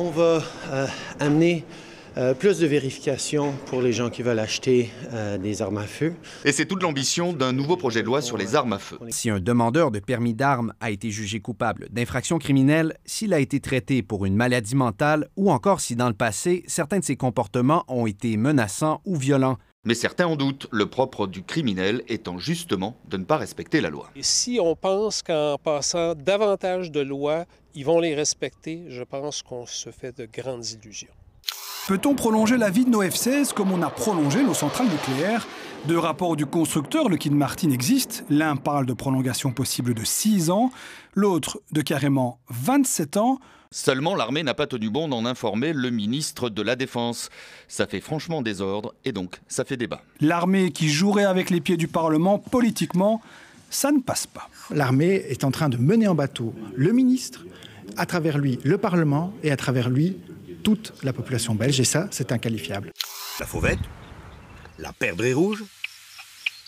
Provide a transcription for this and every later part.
On va amener plus de vérifications pour les gens qui veulent acheter des armes à feu. Et c'est toute l'ambition d'un nouveau projet de loi sur les armes à feu. Si un demandeur de permis d'armes a été jugé coupable d'infraction criminelle, s'il a été traité pour une maladie mentale ou encore si dans le passé, certains de ses comportements ont été menaçants ou violents. Mais certains en doutent, le propre du criminel étant justement de ne pas respecter la loi. Et si on pense qu'en passant davantage de lois, ils vont les respecter, je pense qu'on se fait de grandes illusions. Peut-on prolonger la vie de nos F-16 comme on a prolongé nos centrales nucléaires? Deux rapports du constructeur, Lockheed Martin, existent. L'un parle de prolongation possible de 6 ans, l'autre de carrément 27 ans. Seulement, l'armée n'a pas tenu bon d'en informer le ministre de la Défense. Ça fait franchement désordre et donc ça fait débat. L'armée qui jouerait avec les pieds du Parlement politiquement, ça ne passe pas. L'armée est en train de mener en bateau le ministre, à travers lui le Parlement et à travers lui toute la population belge. Et ça, c'est inqualifiable. La fauvette, la perdrix rouge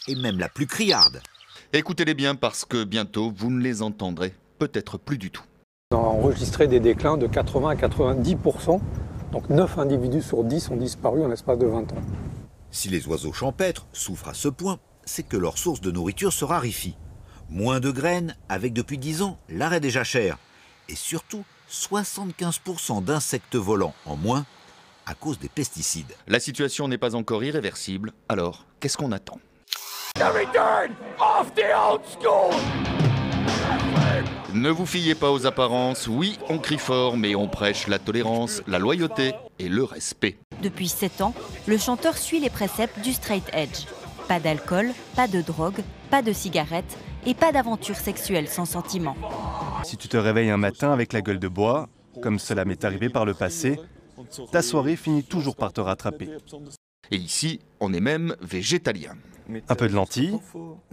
et même la plus criarde. Écoutez-les bien parce que bientôt, vous ne les entendrez peut-être plus du tout. On a enregistré des déclins de 80 à 90%, donc 9 individus sur 10 ont disparu en l'espace de 20 ans. Si les oiseaux champêtres souffrent à ce point, c'est que leur source de nourriture se raréfie. Moins de graines, avec depuis 10 ans l'arrêt des jachères. Et surtout, 75% d'insectes volants en moins à cause des pesticides. La situation n'est pas encore irréversible, alors qu'est-ce qu'on attend ? Ne vous fiez pas aux apparences, oui, on crie fort, mais on prêche la tolérance, la loyauté et le respect. Depuis 7 ans, le chanteur suit les préceptes du straight edge. Pas d'alcool, pas de drogue, pas de cigarettes et pas d'aventure sexuelle sans sentiment. Si tu te réveilles un matin avec la gueule de bois, comme cela m'est arrivé par le passé, ta soirée finit toujours par te rattraper. Et ici, on est même végétalien. Un peu de lentilles,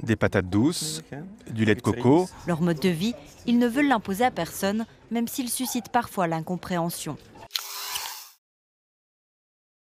des patates douces, du lait de coco. Leur mode de vie, ils ne veulent l'imposer à personne, même s'ils suscitent parfois l'incompréhension.